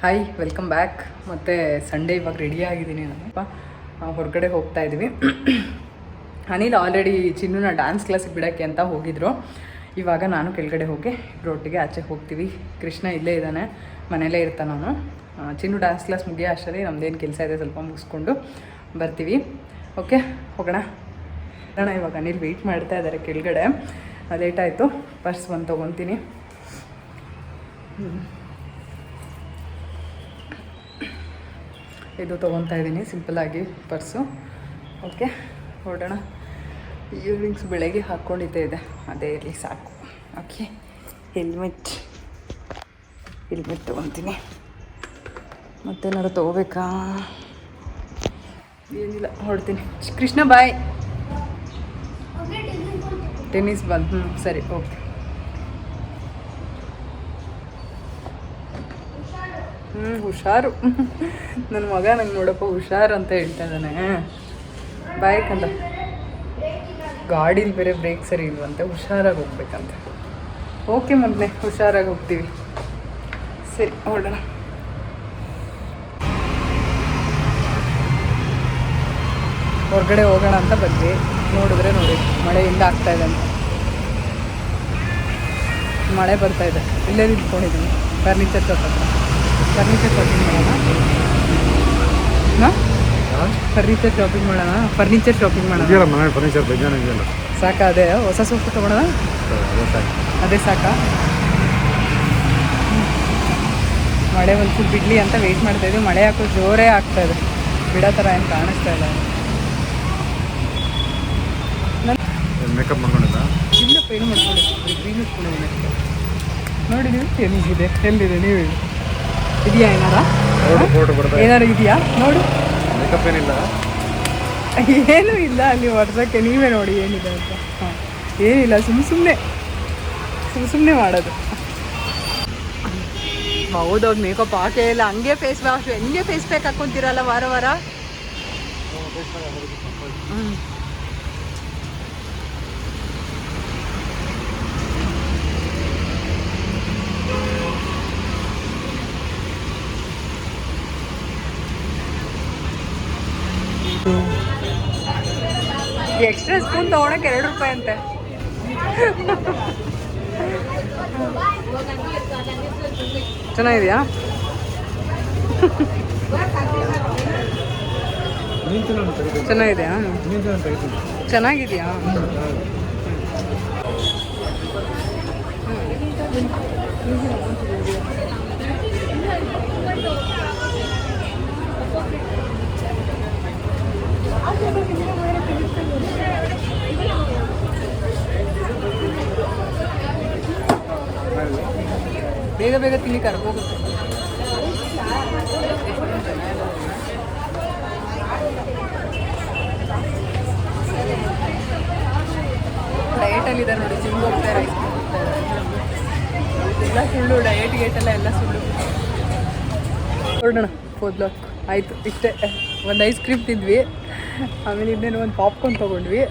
Hi, welcome back. ಮತ್ತು Sunday ಇವಾಗ ready ಆಗಿದ್ದೀನಿ ನಾನಪ್ಪ. ಹೊರಗಡೆ ಹೋಗ್ತಾ ಇದ್ದೀವಿ. ಅನಿಲ್ ಆಲ್ರೆಡಿ ಚಿನ್ನೂನ ಡ್ಯಾನ್ಸ್ ಕ್ಲಾಸಿಗೆ ಬಿಡೋಕ್ಕೆ ಅಂತ ಹೋಗಿದ್ರು. ಇವಾಗ ನಾನು ಕೆಳಗಡೆ ಹೋಗಿ ಇಬ್ಬರೊಟ್ಟಿಗೆ ಆಚೆ ಹೋಗ್ತೀವಿ. ಕೃಷ್ಣ ಇಲ್ಲೇ ಇದ್ದಾನೆ, ಮನೇಲೇ ಇರ್ತಾನೆ ಅವನು. ಚಿನ್ನು ಡ್ಯಾನ್ಸ್ ಕ್ಲಾಸ್ ಮುಗಿಯೋ ಅಷ್ಟರಲ್ಲಿ ನಮ್ಮದೇನು ಕೆಲಸ ಇದೆ ಸ್ವಲ್ಪ ಮುಗಿಸ್ಕೊಂಡು ಬರ್ತೀವಿ. ಓಕೆ, ಹೋಗೋಣ. ಇವಾಗ ಅನಿಲ್ ವೆಯ್ಟ್ ಮಾಡ್ತಾ ಇದ್ದಾರೆ ಕೆಳಗಡೆ. ಲೇಟ್ ಆಯಿತು, ಪರ್ಸ್ ಒಂದು ತೊಗೊತೀನಿ. ಇದು ತೊಗೊತಾ ಇದ್ದೀನಿ ಸಿಂಪಲ್ಲಾಗಿ ಪರ್ಸು. ಓಕೆ, ಹೊರಡೋಣ. ಇಯರಿಂಗ್ಸ್ ಬೆಳಗ್ಗೆ ಹಾಕ್ಕೊಂಡಿದ್ದೇ ಇದೆ, ಅದೇ ಇರಲಿ ಸಾಕು. ಓಕೆ, ಹೆಲ್ಮೆಟ್ ತೊಗೊತೀನಿ. ಮತ್ತೇನಾದ್ರು ತೊಗೋಬೇಕಾ? ಏನಿಲ್ಲ, ಹೊರಡ್ತೀನಿ. ಕೃಷ್ಣ ಬಾಯ್. Tennis ball. ಸರಿ, ಓಕೆ. ಹುಷಾರು. ನನ್ನ ಮಗ ನಂಗೆ ನೋಡಪ್ಪ ಹುಷಾರು ಅಂತ ಹೇಳ್ತಾ ಇದ್ದಾನೆ. ಬಾಯ್ಕಂತ ಗಾಡೀಲಿ ಬೇರೆ ಬ್ರೇಕ್ ಸರಿ ಇಲ್ವಂತೆ, ಹುಷಾರಾಗಿ ಹೋಗ್ಬೇಕಂತ. ಓಕೆ ಮೊದಲೇ ಹುಷಾರಾಗಿ ಹೋಗ್ತೀವಿ. ಸರಿ, ಹೊರಡೋಣ. ಹೊರಗಡೆ ಹೋಗೋಣ ಅಂತ ಬಂದ್ವಿ. ನೋಡಿದ್ರೆ ನೋಡಿ ಮಳೆಯಿಂದ ಆಗ್ತಾ ಇದೆ ಅಂತ. ಮಳೆ ಬರ್ತಾ ಇದೆ. ಇಲ್ಲೇ ನಿಂತ್ಕೊಂಡಿದ್ದೀನಿ ಫರ್ನಿಚರ್ ಶಾಪ್ ಹತ್ರ. ಫರ್ನಿಚರ್ ಶಾಪಿಂಗ್ ಮಾಡೋಣ. ಫರ್ನಿಚರ್ ಶಾಪಿಂಗ್ ಮಾಡೋಣ. ಸಾಕಾ? ಅದೇ ಹೊಸ ಸೋಫಾ ತೊಗೊಳೋಣ. ಅದೇ ಸಾಕಾ? ಮಳೆ ಒಂಚೂರು ಬಿಡಲಿ ಅಂತ ವೆಯ್ಟ್ ಮಾಡ್ತಾಯಿದ್ವಿ. ಮಳೆ ಯಾಕೋ ಜೋರೇ ಆಗ್ತಾಯಿದೆ, ಬಿಡೋ ಥರ ಏನು ಕಾಣಿಸ್ತಾ ಇಲ್ಲ. ಮೇಕಪ್ ಮಾಡ್ಕೊಂಡಿದ್ದ? ಇಲ್ಲಪ್ಪ, ಏನು ಮಾಡ್ಕೊಂಡಿದ್ದೀನಿ, ಗ್ರೀನ್ ಇಟ್ಕೊಂಡಿದ್ದೀನಿ. ನೋಡಿ ನೀವು ಎಲ್ಲಿದೆ, ಎಲ್ಲಿದೆ ನೀವು ಇದೆಯಾ? ಏನಾರು ಇದೆಯಾ ನೋಡು. ಮೇಕಪ್ ಏನಿಲ್ಲ, ಏನೂ ಇಲ್ಲ ಅಲ್ಲಿ ವರ್ಷಕ್ಕೆ. ನೀವೇ ನೋಡಿ ಏನಿದೆ ಅಂತ. ಏನಿಲ್ಲ, ಸುಮ್ಮನೆ ಮಾಡೋದು. ಹೌದೌದು, ಮೇಕಪ್ ಹಾಕೇ ಇಲ್ಲ. ಹಂಗೆ ಫೇಸ್ ವಾಶ್, ಹೆಂಗೆ ಫೇಸ್ ಪ್ಯಾಕ್ ಹಾಕ್ಕೊಂತೀರಲ್ಲ ವಾರ ವಾರ. ಎಕ್ಸ್ಟ್ರಾ ಸ್ಪೂನ್ ತೊಗೊಳಕ್ಕೆ 2 ರೂಪಾಯಿ ಅಂತೆ. ಚೆನ್ನಾಗಿದೆಯಾ? ಚೆನ್ನಾಗಿದೆಯಾ? ಚೆನ್ನಾಗಿದೆಯಾ? ಬೇಗ ಬೇಗ ತಿನ್ನಿ, ಕರ್ಕೋಗುತ್ತೆ. ಡಯಟಲ್ಲಿದ್ದಾರೆ ನೋಡಿ, ಜಿಮ್ಗೆ ಹೋಗ್ತಾರೆ, ಎಲ್ಲ ಸುಳ್ಳು. ಡಯಟ್ ಗೇಟೆಲ್ಲ ಎಲ್ಲ ಸುಳ್ಳು. ಹೊರಡೋಣ. 4 ಬ್ಲಾಕ್ ಆಯಿತು. ಇಷ್ಟೇ. ಒಂದು ಐಸ್ ಕ್ರೀಮ್ ತಿಂದ್ವಿ, ಆಮೇಲೆ ಇನ್ನೇನು ಒಂದು ಪಾಪ್ಕಾರ್ನ್ ತೊಗೊಂಡ್ವಿ,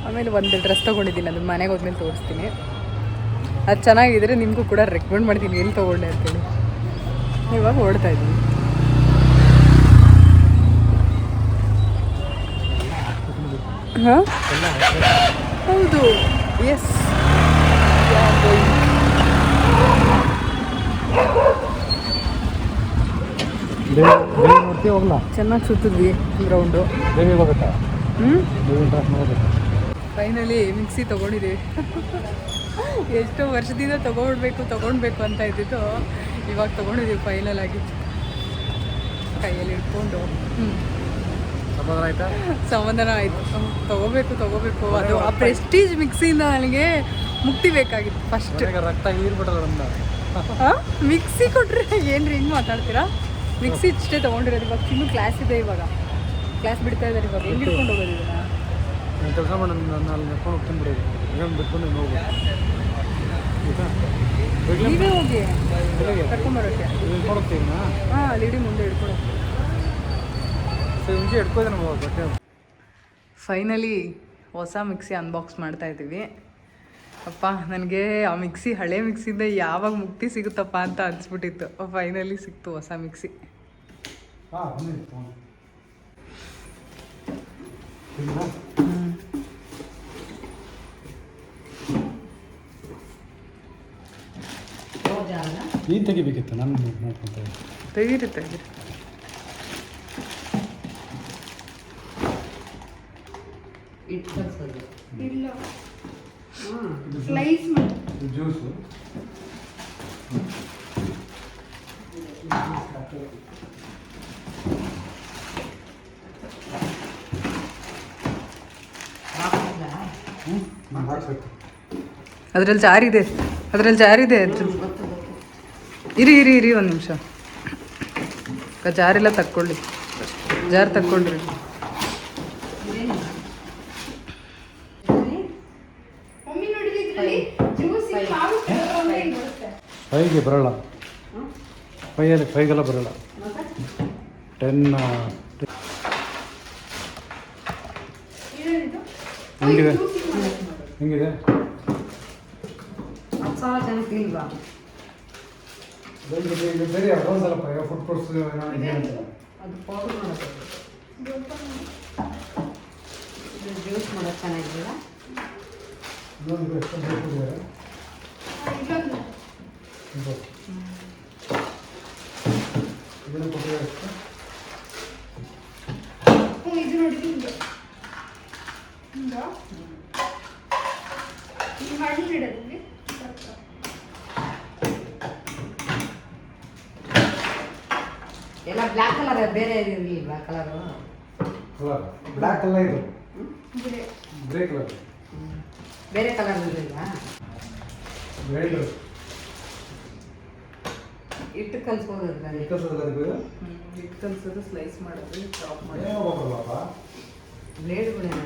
ಆಮೇಲೆ ಒಂದು ಡ್ರೆಸ್ ತೊಗೊಂಡಿದ್ದೀನಿ. ಅದನ್ನ ಮನೆಗೆ ಹೋದ್ಮೇಲೆ ತೋರಿಸ್ತೀನಿ. ಅದು ಚೆನ್ನಾಗಿದ್ರೆ ನಿಮಗೂ ಕೂಡ ರೆಕಮೆಂಡ್ ಮಾಡ್ತೀನಿ ಎಲ್ಲಿ ತೊಗೊಂಡೆ ಅಂತೇಳಿ. ಇವಾಗ ಓಡ್ತಾ ಇದ್ದೀನಿ. ಹಾಂ, ಹೌದು, ಎಸ್. ಚೆನ್ನಾಗಿ ಸುತ್ತಿದ್ವಿ ಗ್ರೌಂಡು. ಫೈನಲಿ ಮಿಕ್ಸಿ ತೊಗೊಂಡಿದ್ದೀವಿ. ಎಷ್ಟೋ ವರ್ಷದಿಂದ ತೊಗೊಳ್ಬೇಕು ಅಂತ ಇದ್ದಿದ್ದು, ಇವಾಗ ತೊಗೊಂಡಿದ್ದೀವಿ ಫೈನಲ್ ಆಗಿ. ಕೈಯಲ್ಲಿ ಇಟ್ಕೊಂಡು ಸಮಾಧಾನ ಆಯಿತು. ತೊಗೋಬೇಕು. ಅದು ಆ ಪ್ರೆಸ್ಟೀಜ್ ಮಿಕ್ಸಿಯಿಂದ ನನಗೆ ಮುಕ್ತಿ ಬೇಕಾಗಿತ್ತು ಫಸ್ಟ್. ರಕ್ತ ಹೀರ್ಬಿಟ್ಟದ. ಮಿಕ್ಸಿ ಕೊಟ್ಟರೆ ಏನ್ರಿ ಹಿಂಗೆ ಮಾತಾಡ್ತೀರಾ? ಮಿಕ್ಸಿ ಇಷ್ಟೇ ತೊಗೊಂಡಿರೋದು. ಇವಾಗ ಇನ್ನೂ ಕ್ಲಾಸ್ ಇದೆ, ಇವಾಗ ಕ್ಲಾಸ್ ಬಿಡ್ತಾ ಇದ್ದಾರೆ. ಇವಾಗ ಹೆಂಗೆ ಇಟ್ಕೊಂಡು ಹೋಗೋದು? ಇದನ್ನು ಕೆಲಸ ಮಾಡಿ ನಾನು ನೆಟ್ಕೊಂಡು ಹೋಗ್ತಿನ್ಬಿಡೋದು. ಏನು ಬಿಟ್ಕೊಂಡು ಹೋಗ್ಬೋದು. ನೀವೇ ಹೋಗಿ ಕರ್ಕೊಂಬರೋಕ್ಕೆ. ಹಾಂ, ಲೇಡಿ ಮುಂದೆ ಹಿಡ್ಕೊಂಡು ಫೈನಲಿ ಹೊಸ ಮಿಕ್ಸಿ ಅನ್ಬಾಕ್ಸ್ ಮಾಡ್ತಾ ಇದ್ದೀವಿ. ಅಪ್ಪ ನನಗೆ ಆ ಮಿಕ್ಸಿ ಹಳೆ ಮಿಕ್ಸಿಯಿಂದ ಯಾವಾಗ ಮುಕ್ತಿ ಸಿಗುತ್ತಪ್ಪ ಅಂತ ಅನಿಸ್ಬಿಟ್ಟಿತ್ತು. ಫೈನಲಿ ಸಿಕ್ತು ಹೊಸ ಮಿಕ್ಸಿ. ನೀನು ತೆಗಿಬೇಕಿತ್ತು, ನಾನು ಮಾಡ್ಕೊತ ತೆಗೀರಿ. ಇಲ್ಲ ಸ್ಲೈಸ್ ಮಾಡಿ ಜ್ಯೂಸು ಹಾಕ್ಬೇಕು. ಅದ್ರಲ್ಲಿ ಜಾರಿದೆ ಇರಿ ಒಂದು ನಿಮಿಷ. ಜಾರೆಲ್ಲ ತಕ್ಕೊಳ್ಳಿ, ಜಾರ್ ತಕ್ಕೊಳ್ರಿ. ಒಮ್ಮೆ ನೋಡಿದ್ರೆ ಇದ್ರಲ್ಲಿ ಜ್ಯೂಸ್ ಫೈಗೆ ಬರೋಲ್ಲ, ಫೈಗೆಲ್ಲ ಬರೋಲ್ಲ. 10 ಹೆಂಗಿದೆ ಬೇರೆ ಒಂದ್ಸಲಪ್ಪ ಫುಡ್ ಕೋರ್ಸ್ ಜ್ಯೂಸ್ ಮಾಡೋದು ಚೆನ್ನಾಗಿಲ್ಲ. ಇನ್ನೊಂದು ಎಷ್ಟು ಬೇಕಿದೆ ಇದನ್ನು ಕೊಟ್ಟರೆ ಎಷ್ಟು? ಇದು ನೋಡಿ ಹಿಂಗೆ ಹಣ್ಣು ಇಡೋದ್ರಲ್ಲಿ ಎಲ್ಲ ಬ್ಲ್ಯಾಕ್ ಕಲರ್ ಬೇರೆ ಇರಲಿಲ್ವಾ ಕಲರು? ಕಲರ್ ಬ್ಲ್ಯಾಕ್ ಅಲ್ಲ, ಇದು ಗ್ರೇ ಕಲರ್. ಬೇರೆ ಕಲರ್ ಇರಲಿಲ್ವಾ? ರೆಡ್ ಇಟ್ಟು ಕಲ್ಸ್ಬೋದು ಅದರಲ್ಲಿ. ಹಿಟ್ಟು ಕಲ್ಸೋದು, ಸ್ಲೈಸ್ ಮಾಡೋದು, ಚಾಪ್ ಮಾಡೋದು. ಬ್ಲೇಡ್ಗಳೇನ?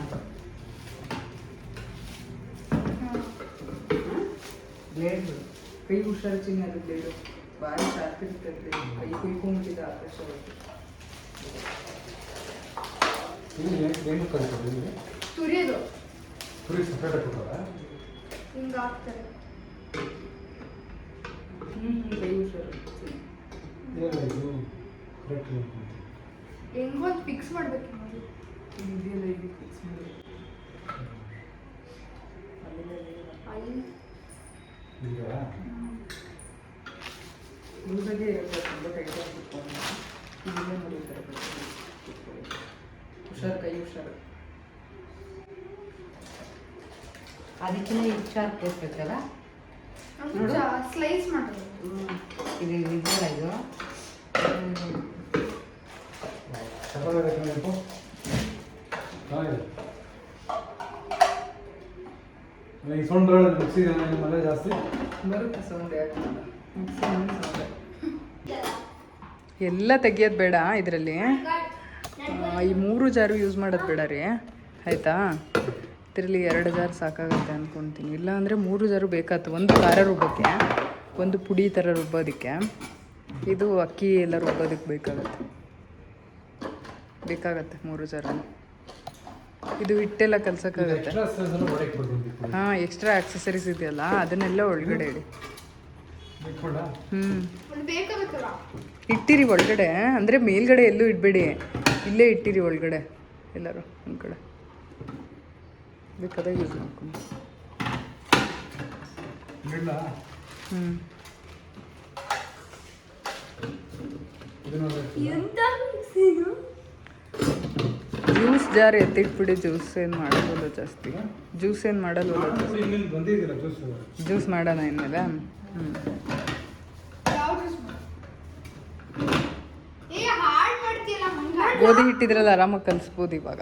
ಬ್ಲೇಡ್ಗಳು ಕೈ ಹುಷಾರು ಚಿನ್ನ, ಅದು ಬ್ಲೇಡು ಭಾರಿ ಶಾರ್ಪ್ ಇರ್ತೈತೆ. ಕೈ ಕುಯ್ಕೊಂಡ್ಬಿಟ್ಟಿದೆ ಆಕಾಶ. ಏನು ಕಲಿತಾರೆ ನಿಮಗೆ? ತುರಿಯೋದು ಪುರಿ ಸಪ್ರೇಟ್ ಕೊಡ್ತಾರ? ಹಿಂಗೆ ಹಾಕ್ತಾರೆ. ಕೈ ಹುಷಾರು. ಏನು ಇದು ಕರೆಕ್ಟ್ ಹೆಂಗೊಂದು ಫಿಕ್ಸ್ ಮಾಡ್ಬೇಕು ನೋಡಿ. ಇದೆಯಲ್ಲ, ಇದು ಫಿಕ್ಸ್ ಮಾಡಿ. ಅಲ್ಲಿ ಇದೆಯಾ? ಲೂಸಾಗೆ ಇರುತ್ತೆ, ತುಂಬ ಟೈಟಾಗಿ ಕುತ್ಕೊಂಡು. ಇದನ್ನೇ ನೋಡಿ ಈ ಥರ ಹುಷಾರು, ಕೈ ಹುಷಾರು. ಅದಕ್ಕಿಂತ ಇದು ಶಾರ್ಪ್ ಕೊಡ್ಬೇಕಲ್ಲ. ಸ್ಲೈಸ್ ಮಾಡೋದು. ಇದು ಇದೆಯಲ್ಲ, ಇದು ಈ ಸೌಂಡ್ ಮಿಕ್ಸಿ ಮಳೆ ಜಾಸ್ತಿ ಬರುತ್ತೆ ಸೌಂಡ್. ಯಾಕೆ ಎಲ್ಲ ತೆಗಿಯೋದು ಬೇಡ ಇದರಲ್ಲಿ. ಈ 3 ಜಾರು ಯೂಸ್ ಮಾಡೋದು ಬೇಡ ರೀ, ಆಯಿತಾ? ಇದರಲ್ಲಿ 2 ಜಾರು ಸಾಕಾಗುತ್ತೆ ಅಂದ್ಕೊತೀನಿ. ಇಲ್ಲ ಅಂದರೆ 3 ಜಾರು ಬೇಕಾಗ್ತದೆ. ಒಂದು ಖಾರ ರುಬ್ಬಕ್ಕೆ, ಒಂದು ಪುಡಿ ಥರ ರುಬ್ಬೋದಕ್ಕೆ, ಇದು ಅಕ್ಕಿ ಎಲ್ಲ ರುಬ್ಬೋದಕ್ಕೆ ಬೇಕಾಗತ್ತೆ 3 ಜಾರು. ಇದು ಹಿಟ್ಟೆಲ್ಲ ಕಲ್ಸೋಕ್ಕಾಗತ್ತೆ. ಹಾಂ, ಎಕ್ಸ್ಟ್ರಾ ಆಕ್ಸೆಸರೀಸ್ ಇದೆಯಲ್ಲ ಅದನ್ನೆಲ್ಲ ಒಳಗಡೆ ಇಡಿ. ಬೇಕಾಗುತ್ತಲ್ಲ ಇಟ್ಟಿರಿ ಒಳಗಡೆ, ಅಂದರೆ ಮೇಲ್ಗಡೆ ಎಲ್ಲೂ ಇಡಬೇಡಿ, ಇಲ್ಲೇ ಇಟ್ಟಿರಿ ಒಳಗಡೆ ಎಲ್ಲರೂ ಒಂದು ಕಡೆ. ಬೇಕಾದಾಗ ಯೂಸ್ ಮಾಡ್ಕೊಂಡು. Juice jar ಎತ್ತಿಟ್ಬಿಡಿ. ಜ್ಯೂಸ್ ಏನು ಮಾಡೋಲ್ಲ ಜಾಸ್ತಿ. ಜ್ಯೂಸ್ ಮಾಡೋಣ ಇನ್ಮೇಲೆ. ಗೋಧಿ ಹಿಟ್ಟಿದ್ರಲ್ಲಿ ಆರಾಮಾಗಿ ಕಲಿಸ್ಬೋದು ಇವಾಗ.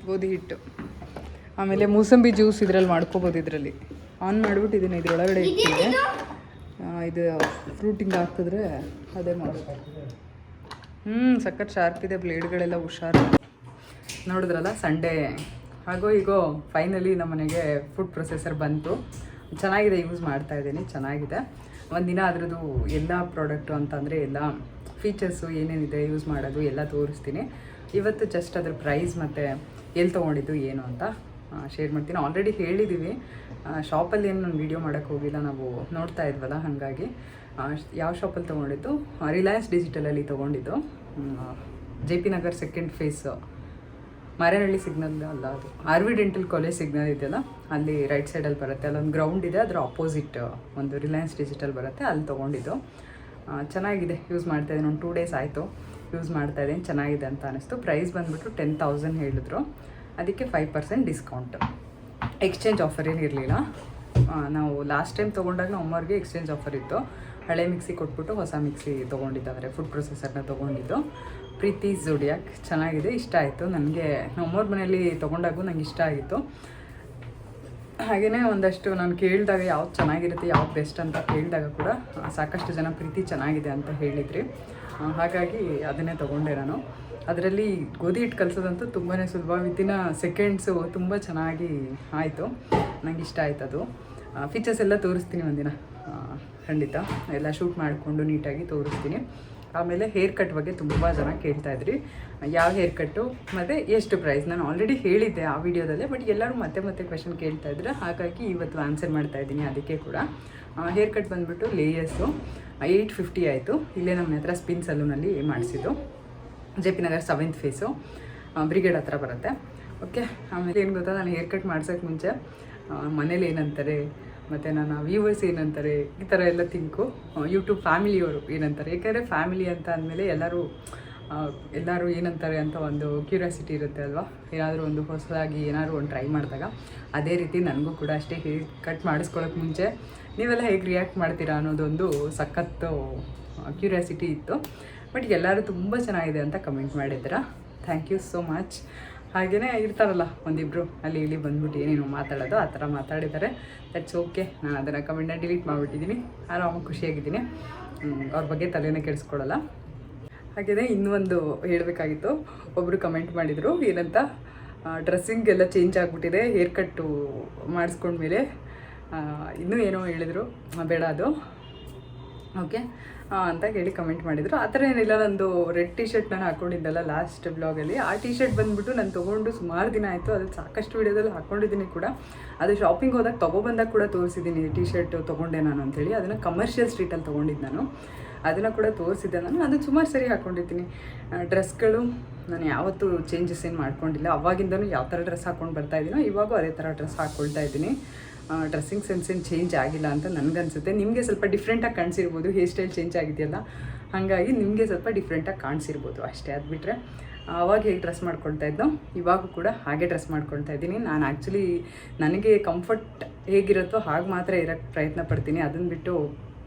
ಗೋಧಿ ಹಿಟ್ಟು, ಆಮೇಲೆ ಮೂಸಂಬಿ ಜ್ಯೂಸ್ ಇದ್ರಲ್ಲಿ ಮಾಡ್ಕೋಬೋದು. ಇದರಲ್ಲಿ ಆನ್ ಮಾಡಿಬಿಟ್ಟು ಇದನ್ನು ಇದ್ರೊಳಗಡೆ ಇಟ್ಟಿದೆ. ಇದು ಫ್ರೂಟಿಂಗ್ ಹಾಕಿದ್ರೆ ಅದೇ ಮಾಡೋದು. ಸಖತ್ ಶಾರ್ಪ್ ಇದೆ, ಬ್ಲೇಡ್ಗಳೆಲ್ಲ ಹುಷಾರು. ನೋಡಿದ್ರಲ್ಲ, ಸಂಡೇ ಹಾಗೋ ಹೀಗೋ ಫೈನಲಿ ನಮ್ಮ ಮನೆಗೆ ಫುಡ್ ಪ್ರೊಸೆಸರ್ ಬಂತು. ಚೆನ್ನಾಗಿದೆ, ಯೂಸ್ ಮಾಡ್ತಾ ಇದ್ದೀನಿ, ಚೆನ್ನಾಗಿದೆ. ಒಂದಿನ ಅದರದ್ದು ಎಲ್ಲ ಪ್ರಾಡಕ್ಟು ಅಂತಂದರೆ ಎಲ್ಲ ಫೀಚರ್ಸು ಏನೇನಿದೆ ಯೂಸ್ ಮಾಡೋದು ಎಲ್ಲ ತೋರಿಸ್ತೀನಿ. ಇವತ್ತು ಜಸ್ಟ್ ಅದ್ರ ಪ್ರೈಸ್ ಮತ್ತು ಎಲ್ಲಿ ತೊಗೊಂಡಿದ್ದು ಏನು ಅಂತ ಶೇರ್ ಮಾಡ್ತೀನಿ. ಆಲ್ರೆಡಿ ಹೇಳಿದ್ದೀವಿ, ಶಾಪಲ್ಲಿ ಏನು ನಾನು ವೀಡಿಯೋ ಮಾಡೋಕ್ಕೆ ಹೋಗಿಲ್ಲ, ನಾವು ನೋಡ್ತಾ ಇದ್ವಲ್ಲ ಹಾಗಾಗಿ. ಯಾವ ಶಾಪಲ್ಲಿ ತೊಗೊಂಡಿದ್ದು? ರಿಲಯನ್ಸ್ ಡಿಜಿಟಲಲ್ಲಿ ತೊಗೊಂಡಿದ್ದು. JP Nagar second phase, Marenahalli signal ಅಲ್ಲ, ಅದು RV ಡೆಂಟಲ್ ಕಾಲೇಜ್ ಸಿಗ್ನಲ್ ಇದೆಯಲ್ಲ ಅಲ್ಲಿ ರೈಟ್ ಸೈಡಲ್ಲಿ ಬರುತ್ತೆ. ಅಲ್ಲೊಂದು ಗ್ರೌಂಡ್ ಇದೆ, ಅದರ ಆಪೋಸಿಟ್ ಒಂದು ರಿಲಯನ್ಸ್ ಡಿಜಿಟಲ್ ಬರುತ್ತೆ, ಅಲ್ಲಿ ತೊಗೊಂಡಿದ್ದು. ಚೆನ್ನಾಗಿದೆ, ಯೂಸ್ ಮಾಡ್ತಾಯಿದ್ದೀನಿ. ಒಂದು 2 ಡೇಸ್ ಆಯಿತು ಯೂಸ್ ಮಾಡ್ತಾಯಿದ್ದೀನಿ, ಚೆನ್ನಾಗಿದೆ ಅಂತ ಅನಿಸ್ತು. ಪ್ರೈಸ್ ಬಂದುಬಿಟ್ಟು 10,000 ಹೇಳಿದ್ರು, ಅದಕ್ಕೆ 5% ಡಿಸ್ಕೌಂಟ್. Exchange offer ಏನಿರಲಿಲ್ಲ. ನಾವು ಲಾಸ್ಟ್ ಟೈಮ್ ತೊಗೊಂಡಾಗ ನಮ್ಮವ್ರಿಗೆ ಎಕ್ಸ್ಚೇಂಜ್ ಆಫರ್ ಇತ್ತು. ಹಳೆ ಮಿಕ್ಸಿ ಕೊಟ್ಬಿಟ್ಟು ಹೊಸ ಮಿಕ್ಸಿ ತೊಗೊಂಡಿದ್ದಾರೆ, ಫುಡ್ ಪ್ರೊಸೆಸರ್ನ ತೊಗೊಂಡಿದ್ದು. ಪ್ರೀತಿ ಝೋಡಿಯಾಕ್ ಚೆನ್ನಾಗಿದೆ, ಇಷ್ಟ ಆಯಿತು ನನಗೆ. ನಮ್ಮವ್ರ ಮನೇಲಿ ತೊಗೊಂಡಾಗೂ ನಂಗೆ ಇಷ್ಟ ಆಗಿತ್ತು. ಹಾಗೆಯೇ ಒಂದಷ್ಟು ನಾನು ಕೇಳಿದಾಗ ಯಾವ್ದು ಚೆನ್ನಾಗಿರುತ್ತೆ, ಯಾವ್ದು ಬೆಸ್ಟ್ ಅಂತ ಕೇಳಿದಾಗ ಕೂಡ ಸಾಕಷ್ಟು ಜನ ಪ್ರೀತಿ ಚೆನ್ನಾಗಿದೆ ಅಂತ ಹೇಳಿದ್ರಿ. ಹಾಗಾಗಿ ಅದನ್ನೇ ತೊಗೊಂಡೆ ನಾನು. ಅದರಲ್ಲಿ ಗೋಧಿ ಹಿಟ್ಟು ಕಲಿಸೋದಂತೂ ತುಂಬಾ ಸುಲಭ, ವಿತಿನ್ ಸೆಕೆಂಡ್ಸು ತುಂಬ ಚೆನ್ನಾಗಿ ಆಯಿತು, ನನಗೆ ಇಷ್ಟ ಆಯ್ತು ಅದು. ಫೀಚರ್ಸ್ ಎಲ್ಲ ತೋರಿಸ್ತೀನಿ ಒಂದಿನ, ಖಂಡಿತ ಎಲ್ಲ ಶೂಟ್ ಮಾಡಿಕೊಂಡು ನೀಟಾಗಿ ತೋರಿಸ್ತೀನಿ. ಆಮೇಲೆ ಹೇರ್ ಕಟ್ ಬಗ್ಗೆ ತುಂಬ ಜನ ಕೇಳ್ತಾಯಿದ್ರಿ, ಯಾವ ಹೇರ್ ಕಟ್ಟು ಮತ್ತು ಎಷ್ಟು ಪ್ರೈಸ್. ನಾನು ಆಲ್ರೆಡಿ ಹೇಳಿದ್ದೆ ಆ ವಿಡಿಯೋದಲ್ಲೇ, ಬಟ್ ಎಲ್ಲರೂ ಮತ್ತೆ ಕ್ವೆಶನ್ ಕೇಳ್ತಾಯಿದ್ರೆ, ಹಾಗಾಗಿ ಇವತ್ತು ಆನ್ಸರ್ ಮಾಡ್ತಾಯಿದ್ದೀನಿ. ಅದಕ್ಕೆ ಕೂಡ ಹೇರ್ ಕಟ್ ಬಂದುಬಿಟ್ಟು ಲೇಯರ್ಸು 850 ಆಯಿತು. ಇಲ್ಲೇ ನಮ್ಮ ಹತ್ರ ಸ್ಪಿನ್ ಸಲೂನಲ್ಲಿ ಮಾಡಿಸಿದ್ದು, JP Nagar 7th face, brigade ಹತ್ರ ಬರುತ್ತೆ. ಓಕೆ, ಆಮೇಲೆ ಏನು ಗೊತ್ತಾ, ನಾನು ಹೇರ್ ಕಟ್ ಮಾಡ್ಸೋಕ್ಕೆ ಮುಂಚೆ ಮನೇಲಿ ಏನಂತಾರೆ ಮತ್ತು ನನ್ನ ವ್ಯೂವರ್ಸ್ ಏನಂತಾರೆ ಈ ಥರ ಎಲ್ಲ ತಿಂಕು, ಯೂಟ್ಯೂಬ್ ಫ್ಯಾಮಿಲಿಯವರು ಏನಂತಾರೆ. ಏಕೆಂದರೆ ಫ್ಯಾಮಿಲಿ ಅಂತ ಅಂದಮೇಲೆ ಎಲ್ಲರೂ ಏನಂತಾರೆ ಅಂತ ಒಂದು ಕ್ಯೂರಿಯಾಸಿಟಿ ಇರುತ್ತೆ ಅಲ್ವಾ. ಏನಾದರೂ ಒಂದು ಹೊಸದಾಗಿ ಏನಾದರೂ ಒಂದು ಟ್ರೈ ಮಾಡಿದಾಗ, ಅದೇ ರೀತಿ ನನಗೂ ಕೂಡ ಅಷ್ಟೇ ಹೇರ್ ಕಟ್ ಮಾಡಿಸ್ಕೊಳ್ಳೋಕೆ ಮುಂಚೆ ನೀವೆಲ್ಲ ಹೇಗೆ ರಿಯಾಕ್ಟ್ ಮಾಡ್ತೀರಾ ಅನ್ನೋದೊಂದು ಸಖತ್ತು ಕ್ಯೂರಿಯಾಸಿಟಿ ಇತ್ತು. ಬಟ್ ಎಲ್ಲರೂ ತುಂಬ ಚೆನ್ನಾಗಿದೆ ಅಂತ ಕಮೆಂಟ್ ಮಾಡಿದ್ದೀರಾ, ಥ್ಯಾಂಕ್ ಯು ಸೋ ಮಚ್. ಹಾಗೆಯೇ ಇರ್ತಾರಲ್ಲ ಒಂದಿಬ್ಬರು ಅಲ್ಲಿ ಇಲ್ಲಿ ಬಂದ್ಬಿಟ್ಟು ಏನೇನು ಮಾತಾಡೋದು, ಆ ಥರ ಮಾತಾಡಿದ್ದಾರೆ. ದಟ್ಸ್ ಓಕೆ, ನಾನು ಅದನ್ನು ಕಮೆಂಟ್ನ ಡಿಲೀಟ್ ಮಾಡಿಬಿಟ್ಟಿದ್ದೀನಿ, ಆರಾಮಾಗಿ ಖುಷಿಯಾಗಿದ್ದೀನಿ, ಅವ್ರ ಬಗ್ಗೆ ತಲೆನೇ ಕೆಡಿಸ್ಕೊಳ್ಳಲ್ಲ. ಹಾಗೆಯೇ ಇನ್ನೊಂದು ಹೇಳಬೇಕಾಗಿತ್ತು, ಒಬ್ಬರು ಕಮೆಂಟ್ ಮಾಡಿದರು ಏನಂತ, ಡ್ರೆಸ್ಸಿಂಗ್ ಎಲ್ಲ ಚೇಂಜ್ ಆಗಿಬಿಟ್ಟಿದೆ ಹೇರ್ ಕಟ್ಟು ಮಾಡಿಸ್ಕೊಂಡ್ಮೇಲೆ, ಇನ್ನೂ ಏನೋ ಹೇಳಿದರು, ಬೇಡ ಅದು ಓಕೆ ಅಂತ ಹೇಳಿ ಕಮೆಂಟ್ ಮಾಡಿದರು. ಆ ಥರ ಏನಿಲ್ಲ, ನಂದು ರೆಡ್ ಟಿ ಶರ್ಟ್ ನಾನು ಹಾಕ್ಕೊಂಡಿದ್ದಲ್ಲ ಲಾಸ್ಟ್ ಬ್ಲಾಗಲ್ಲಿ, ಆ ಟಿ ಶರ್ಟ್ ಬಂದುಬಿಟ್ಟು ನಾನು ತೊಗೊಂಡು ಸುಮಾರು ದಿನ ಆಯಿತು. ಅದು ಸಾಕಷ್ಟು ವೀಡಿಯೋದಲ್ಲಿ ಹಾಕ್ಕೊಂಡಿದ್ದೀನಿ ಕೂಡ. ಅದು ಶಾಪಿಂಗ್ ಹೋದಾಗ ತೊಗೊಬಂದಾಗ ಕೂಡ ತೋರಿಸಿದ್ದೀನಿ, ಟಿ ಶರ್ಟ್ ತೊಗೊಂಡೆ ನಾನು ಅಂಥೇಳಿ. ಅದನ್ನು ಕಮರ್ಷಿಯಲ್ ಸ್ಟ್ರೀಟಲ್ಲಿ ತೊಗೊಂಡಿದ್ದು ನಾನು, ಅದನ್ನು ಕೂಡ ತೋರಿಸಿದ್ದೆ ನಾನು. ಅದು ಸುಮಾರು ಸರಿ ಹಾಕ್ಕೊಂಡಿದ್ದೀನಿ. ಡ್ರೆಸ್ಗಳು ನಾನು ಯಾವತ್ತೂ ಚೇಂಜಸ್ ಏನು ಮಾಡ್ಕೊಂಡಿಲ್ಲ. ಅವಾಗಿಂದನೂ ಯಾವ ಥರ ಡ್ರೆಸ್ ಹಾಕ್ಕೊಂಡು ಬರ್ತಾಯಿದ್ದೀನೋ ಇವಾಗೂ ಅದೇ ಥರ ಡ್ರೆಸ್ ಹಾಕ್ಕೊಳ್ತಾ ಇದ್ದೀನಿ. ಡ್ರೆಸ್ಸಿಂಗ್ ಸೆನ್ಸ್ ಏನು ಚೇಂಜ್ ಆಗಿಲ್ಲ ಅಂತ ನನಗನ್ಸುತ್ತೆ. ನಿಮಗೆ ಸ್ವಲ್ಪ ಡಿಫ್ರೆಂಟಾಗಿ ಕಾಣಿಸಿರ್ಬೋದು, ಹೇರ್ ಸ್ಟೈಲ್ ಚೇಂಜ್ ಆಗಿದೆಯಲ್ಲ, ಹಾಗಾಗಿ ನಿಮಗೆ ಸ್ವಲ್ಪ ಡಿಫ್ರೆಂಟಾಗಿ ಕಾಣಿಸಿರ್ಬೋದು ಅಷ್ಟೇ. ಅದು ಬಿಟ್ಟರೆ ಆವಾಗ ಹೇಗೆ ಡ್ರೆಸ್ ಮಾಡ್ಕೊಳ್ತಾ ಇದ್ದೋ ಇವಾಗೂ ಕೂಡ ಹಾಗೆ ಡ್ರೆಸ್ ಮಾಡ್ಕೊಳ್ತಾ ಇದ್ದೀನಿ. ನಾನು ಆ್ಯಕ್ಚುಲಿ ನನಗೆ ಕಂಫರ್ಟ್ ಹೇಗಿರುತ್ತೋ ಹಾಗೆ ಮಾತ್ರ ಇರೋಕ್ಕೆ ಪ್ರಯತ್ನ ಪಡ್ತೀನಿ. ಅದನ್ನು ಬಿಟ್ಟು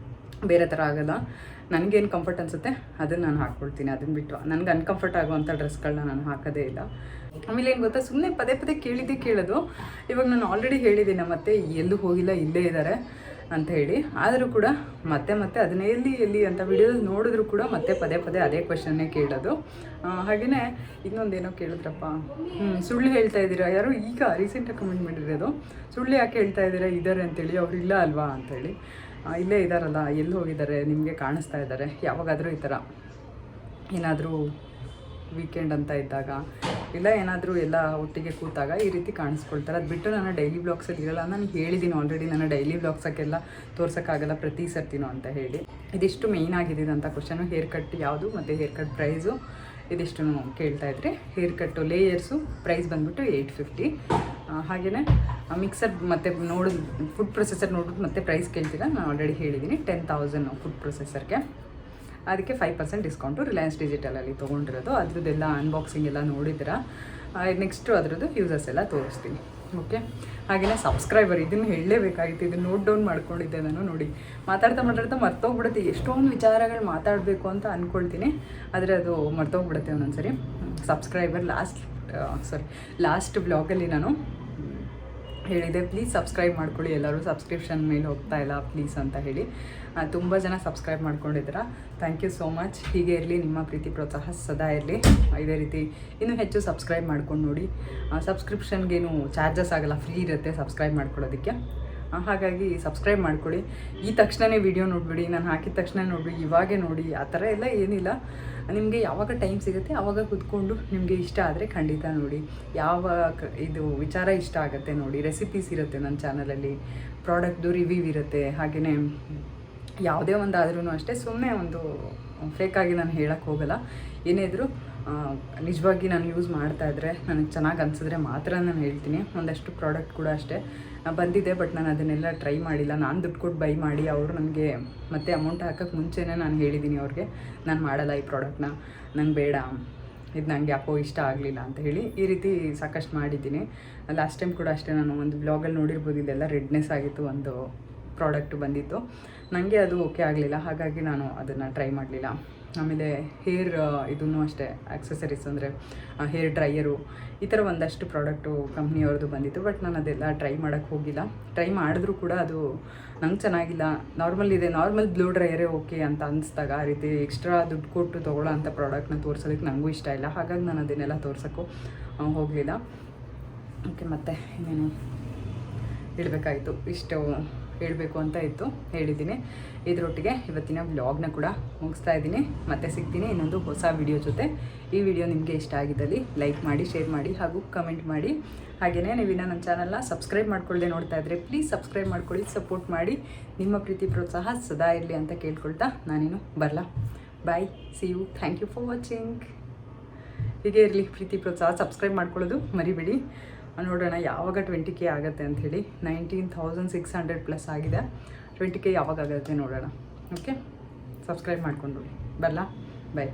ಬೇರೆ ಥರ ಆಗೋಲ್ಲ. ನನಗೇನು ಕಂಫರ್ಟ್ ಅನಿಸುತ್ತೆ ಅದನ್ನು ನಾನು ಹಾಕ್ಕೊಳ್ತೀನಿ. ಅದನ್ನು ಬಿಟ್ಟು ನನಗೆ ಅನ್ಕಂಫರ್ಟ್ ಆಗುವಂಥ ಡ್ರೆಸ್ಗಳನ್ನ ನಾನು ಹಾಕೋದೇ ಇಲ್ಲ. ಆಮೇಲೆ ಏನು ಗೊತ್ತಾ, ಸುಮ್ಮನೆ ಪದೇ ಕೇಳೋದು. ಇವಾಗ ನಾನು ಆಲ್ರೆಡಿ ಹೇಳಿದ್ದೀನಿ, ಮತ್ತೆ ಎಲ್ಲೂ ಹೋಗಿಲ್ಲ, ಇಲ್ಲೇ ಇದ್ದಾರೆ ಅಂತ ಹೇಳಿ. ಆದರೂ ಕೂಡ ಮತ್ತೆ ಅದನ್ನೇ ಎಲ್ಲಿ ಅಂತ ವಿಡಿಯೋದಲ್ಲಿ ನೋಡಿದ್ರು ಕೂಡ ಮತ್ತೆ ಪದೇ ಅದೇ ಕ್ವೆಶನ್ನೇ ಕೇಳೋದು. ಹಾಗೆಯೇ ಇನ್ನೊಂದೇನೋ ಕೇಳಿದ್ರಪ್ಪ, ಸುಳ್ಳು ಹೇಳ್ತಾ ಇದ್ದೀರಾ, ಯಾರೋ ಈಗ ರೀಸೆಂಟಾಗಿ ಕಮೆಂಟ್ ಮಾಡಿರೋದು, ಸುಳ್ಳು ಯಾಕೆ ಹೇಳ್ತಾ ಇದ್ದೀರಾ ಇದ್ದಾರೆ ಅಂತೇಳಿ, ಅವ್ರು ಇಲ್ಲ ಅಲ್ವಾ ಅಂತೇಳಿ. ಇಲ್ಲೇ ಇದ್ದಾರಲ್ಲ, ಎಲ್ಲಿ ಹೋಗಿದ್ದಾರೆ, ನಿಮಗೆ ಕಾಣಿಸ್ತಾ ಇದ್ದಾರೆ. ಯಾವಾಗಾದರೂ ಈ ಥರ ಏನಾದರೂ ವೀಕೆಂಡ್ ಅಂತ ಇದ್ದಾಗ, ಇಲ್ಲ ಏನಾದರೂ ಎಲ್ಲ ಒಟ್ಟಿಗೆ ಕೂತಾಗ ಈ ರೀತಿ ಕಾಣಿಸ್ಕೊಳ್ತಾರೆ. ಅದು ಬಿಟ್ಟು ನಾನು ಡೈಲಿ ಬ್ಲಾಗ್ಸಲ್ಲಿ ಇರಲ್ಲ. ನಾನು ಹೇಳಿದ್ದೀನಿ ಆಲ್ರೆಡಿ, ನಾನು ಡೈಲಿ ಬ್ಲಾಗ್ಸಕ್ಕೆಲ್ಲ ತೋರ್ಸೋಕ್ಕಾಗಲ್ಲ ಪ್ರತಿ ಸರ್ತಿನೋ ಅಂತ ಹೇಳಿ. ಇದಿಷ್ಟು ಮೇಯ್ನ್ ಆಗಿದ್ದಂಥ ಕ್ವಶನು, ಹೇರ್ ಕಟ್ ಯಾವುದು ಮತ್ತು ಹೇರ್ ಕಟ್ ಪ್ರೈಸು, ಇದಿಷ್ಟು ಕೇಳ್ತಾಯಿದ್ರಿ. ಹೇರ್ ಕಟ್ಟು ಲೇಯರ್ಸು ಪ್ರೈಸ್ ಬಂದುಬಿಟ್ಟು 850. ಹಾಗೆಯೇ ಮಿಕ್ಸರ್ ಮತ್ತು ಫುಡ್ ಪ್ರೊಸೆಸರ್ ನೋಡ್ಬಿಟ್ಟು ಮತ್ತೆ ಪ್ರೈಸ್ ಕೇಳ್ತೀರಾ. ನಾನು ಆಲ್ರೆಡಿ ಹೇಳಿದ್ದೀನಿ 10,000 ಫುಡ್ ಪ್ರೊಸೆಸರ್ಗೆ, ಅದಕ್ಕೆ 5% ಡಿಸ್ಕೌಂಟು. ರಿಲಯನ್ಸ್ ಡಿಜಿಟಲಲ್ಲಿ ತೊಗೊಂಡಿರೋದು. ಅದ್ರದ್ದೆಲ್ಲ ಅನ್ಬಾಕ್ಸಿಂಗ್ ಎಲ್ಲ ನೋಡಿದ್ದೀರಾ. ನೆಕ್ಸ್ಟು ಅದರದ್ದು ಯೂಸಸ್ ಎಲ್ಲ ತೋರಿಸ್ತೀನಿ. ಓಕೆ, ಹಾಗೆಯೇ ಸಬ್ಸ್ಕ್ರೈಬರ್, ಇದನ್ನು ಹೇಳಲೇಬೇಕಾಗಿತ್ತು, ಇದನ್ನು ನೋಟ್ ಡೌನ್ ಮಾಡ್ಕೊಂಡಿದ್ದೆ ನಾನು. ನೋಡಿ, ಮಾತಾಡ್ತಾ ಮರ್ತೋಗ್ಬಿಡುತ್ತೆ. ಎಷ್ಟೊಂದು ವಿಚಾರಗಳು ಮಾತಾಡಬೇಕು ಅಂತ ಅಂದ್ಕೊಳ್ತೀನಿ, ಆದರೆ ಅದು ಮರ್ತೋಗ್ಬಿಡುತ್ತೆ ಒಂದೊಂದು ಸರಿ. ಸಬ್ಸ್ಕ್ರೈಬರ್ ಲಾಸ್ಟ್ ಬ್ಲಾಗಲ್ಲಿ ನಾನು ಹೇಳಿದೆ, ಪ್ಲೀಸ್ ಸಬ್ಸ್ಕ್ರೈಬ್ ಮಾಡ್ಕೊಳ್ಳಿ, ಎಲ್ಲರೂ ಸಬ್ಸ್ಕ್ರಿಪ್ಷನ್ ಮೇಲೆ ಹೋಗ್ತಾ ಇಲ್ಲ ಪ್ಲೀಸ್ ಅಂತ ಹೇಳಿ. ತುಂಬ ಜನ ಸಬ್ಸ್ಕ್ರೈಬ್ ಮಾಡ್ಕೊಂಡಿದ್ದೀರಾ, ಥ್ಯಾಂಕ್ ಯು ಸೋ ಮಚ್. ಹೀಗೆ ಇರಲಿ, ನಿಮ್ಮ ಪ್ರೀತಿ ಪ್ರೋತ್ಸಾಹ ಸದಾ ಇರಲಿ. ಇದೇ ರೀತಿ ಇನ್ನೂ ಹೆಚ್ಚು ಸಬ್ಸ್ಕ್ರೈಬ್ ಮಾಡ್ಕೊಂಡು ನೋಡಿ. ಸಬ್ಸ್ಕ್ರಿಪ್ಷನ್ಗೇನು ಚಾರ್ಜಸ್ ಆಗೋಲ್ಲ, ಫ್ರೀ ಇರುತ್ತೆ ಸಬ್ಸ್ಕ್ರೈಬ್ ಮಾಡ್ಕೊಳ್ಳೋದಕ್ಕೆ. ಹಾಗಾಗಿ ಸಬ್ಸ್ಕ್ರೈಬ್ ಮಾಡ್ಕೊಳ್ಳಿ. ಈ ತಕ್ಷಣವೇ ವಿಡಿಯೋ ನೋಡಿಬಿಡಿ, ನಾನು ಹಾಕಿದ ತಕ್ಷಣ ನೋಡಿಬಿಡಿ, ಇವಾಗೇ ನೋಡಿ, ಆ ಥರ ಎಲ್ಲ ಏನಿಲ್ಲ. ನಿಮಗೆ ಯಾವಾಗ ಟೈಮ್ ಸಿಗುತ್ತೆ ಆವಾಗ ಕೂತ್ಕೊಂಡು ನಿಮಗೆ ಇಷ್ಟ ಆದರೆ ಖಂಡಿತ ನೋಡಿ. ಇದು ವಿಚಾರ ಇಷ್ಟ ಆಗುತ್ತೆ ನೋಡಿ. ರೆಸಿಪೀಸ್ ಇರುತ್ತೆ ನನ್ನ ಚಾನಲಲ್ಲಿ, ಪ್ರಾಡಕ್ಟ್ದು ರಿವ್ಯೂ ಇರುತ್ತೆ. ಹಾಗೆಯೇ ಯಾವುದೇ ಒಂದಾದ್ರೂ ಅಷ್ಟೇ ಸುಮ್ಮನೆ ಒಂದು ಫೇಕಾಗಿ ನಾನು ಹೇಳೋಕ್ಕೆ ಹೋಗಲ್ಲ. ಏನೇ ಇದ್ದರೂ ನಿಜವಾಗಿ ನಾನು ಯೂಸ್ ಮಾಡ್ತಾಯಿದ್ರೆ ನನಗೆ ಚೆನ್ನಾಗಿ ಅನಿಸಿದ್ರೆ ಮಾತ್ರ ನಾನು ಹೇಳ್ತೀನಿ. ಒಂದಷ್ಟು ಪ್ರಾಡಕ್ಟ್ ಕೂಡ ಅಷ್ಟೇ ಬಂದಿದೆ, ಬಟ್ ನಾನು ಅದನ್ನೆಲ್ಲ ಟ್ರೈ ಮಾಡಿಲ್ಲ. ನಾನು ದುಡ್ಡು ಕೊಟ್ಟು ಬೈ ಮಾಡಿ ಅವರು ನನಗೆ ಮತ್ತೆ ಅಮೌಂಟ್ ಹಾಕೋಕ್ಕೆ ಮುಂಚೆನೇ ನಾನು ಹೇಳಿದ್ದೀನಿ ಅವ್ರಿಗೆ, ನಾನು ಮಾಡಲ್ಲ ಈ ಪ್ರಾಡಕ್ಟ್ನ, ನಂಗೆ ಬೇಡ, ಇದು ನನಗೆ ಯಾಕೋ ಇಷ್ಟ ಆಗಲಿಲ್ಲ ಅಂತ ಹೇಳಿ. ಈ ರೀತಿ ಸಾಕಷ್ಟು ಮಾಡಿದ್ದೀನಿ. ಲಾಸ್ಟ್ ಟೈಮ್ ಕೂಡ ಅಷ್ಟೇ ನಾನು ಒಂದು ಬ್ಲಾಗಲ್ಲಿ ನೋಡಿರ್ಬೋದು, ಇದೆಲ್ಲ ರೆಡ್ನೆಸ್ ಆಗಿತ್ತು, ಒಂದು ಪ್ರಾಡಕ್ಟು ಬಂದಿತ್ತು. ನನಗೆ ಅದು ಓಕೆ ಆಗಲಿಲ್ಲ, ಹಾಗಾಗಿ ನಾನು ಅದನ್ನು ಟ್ರೈ ಮಾಡಲಿಲ್ಲ. ಆಮೇಲೆ ಹೇರ್ ಇದನ್ನು ಅಷ್ಟೇ, ಆಕ್ಸೆಸರೀಸ್ ಅಂದರೆ ಹೇರ್ ಡ್ರೈಯರು, ಈ ಥರ ಒಂದಷ್ಟು ಪ್ರಾಡಕ್ಟು ಕಂಪ್ನಿಯವ್ರದ್ದು ಬಂದಿತ್ತು. ಬಟ್ ನಾನು ಅದೆಲ್ಲ ಟ್ರೈ ಮಾಡೋಕ್ಕೆ ಹೋಗಿಲ್ಲ. ಟ್ರೈ ಮಾಡಿದ್ರೂ ಕೂಡ ಅದು ನಂಗೆ ಚೆನ್ನಾಗಿಲ್ಲ. ನಾರ್ಮಲ್ ಬ್ಲೋ ಡ್ರೈಯರೇ ಓಕೆ ಅಂತ ಅನಿಸ್ದಾಗ ಆ ರೀತಿ ಎಕ್ಸ್ಟ್ರಾ ದುಡ್ಡು ಕೊಟ್ಟು ತೊಗೊಳ್ಳೋ ಅಂಥ ಪ್ರಾಡಕ್ಟ್ನ ತೋರಿಸೋದಕ್ಕೆ ನನಗೂ ಇಷ್ಟ ಇಲ್ಲ. ಹಾಗಾಗಿ ನಾನು ಅದನ್ನೆಲ್ಲ ತೋರ್ಸೋಕ್ಕೂ ಹೋಗಲಿಲ್ಲ. ಓಕೆ, ಮತ್ತು ಇನ್ನೇನು ಹೇಳಬೇಕಾಯಿತು, ಇಷ್ಟು ಹೇಳಬೇಕು ಅಂತ ಇತ್ತು, ಹೇಳಿದ್ದೀನಿ. ಇದರೊಟ್ಟಿಗೆ ಇವತ್ತಿನ ವ್ಲಾಗ್ನ ಕೂಡ ಮುಗಿಸ್ತಾ ಇದ್ದೀನಿ. ಮತ್ತೆ ಸಿಗ್ತೀನಿ ಇನ್ನೊಂದು ಹೊಸ ವಿಡಿಯೋ ಜೊತೆ. ಈ ವಿಡಿಯೋ ನಿಮಗೆ ಇಷ್ಟ ಆಗಿದ್ದಲ್ಲಿ ಲೈಕ್ ಮಾಡಿ, ಶೇರ್ ಮಾಡಿ ಹಾಗೂ ಕಮೆಂಟ್ ಮಾಡಿ. ಹಾಗೆಯೇ ನೀವಿನ್ನ ನನ್ನ ಚಾನಲ್ನ ಸಬ್ಸ್ಕ್ರೈಬ್ ಮಾಡ್ಕೊಳ್ಳದೆ ನೋಡ್ತಾ ಇದ್ದರೆ ಪ್ಲೀಸ್ ಸಬ್ಸ್ಕ್ರೈಬ್ ಮಾಡ್ಕೊಳ್ಳಿ, ಸಪೋರ್ಟ್ ಮಾಡಿ. ನಿಮ್ಮ ಪ್ರೀತಿ ಪ್ರೋತ್ಸಾಹ ಸದಾ ಇರಲಿ ಅಂತ ಕೇಳ್ಕೊಳ್ತಾ ನಾನೇನು ಬರಲ್ಲ. Bye, see you, thank you for watching. ಹೀಗೆ ಇರಲಿ ಪ್ರೀತಿ ಪ್ರೋತ್ಸಾಹ, ಸಬ್ಸ್ಕ್ರೈಬ್ ಮಾಡ್ಕೊಳ್ಳೋದು ಮರಿಬೇಡಿ. ನೋಡೋಣ ಯಾವಾಗ 20K ಆಗುತ್ತೆ ಅಂಥೇಳಿ. 19,600+ ಆಗಿದೆ. 20K ಯಾವಾಗ ಆಗುತ್ತೆ ನೋಡೋಣ. ಓಕೆ, ಸಬ್ಸ್ಕ್ರೈಬ್ ಮಾಡ್ಕೊಂಡು ಬರಲ್ಲ. ಬಾಯ್.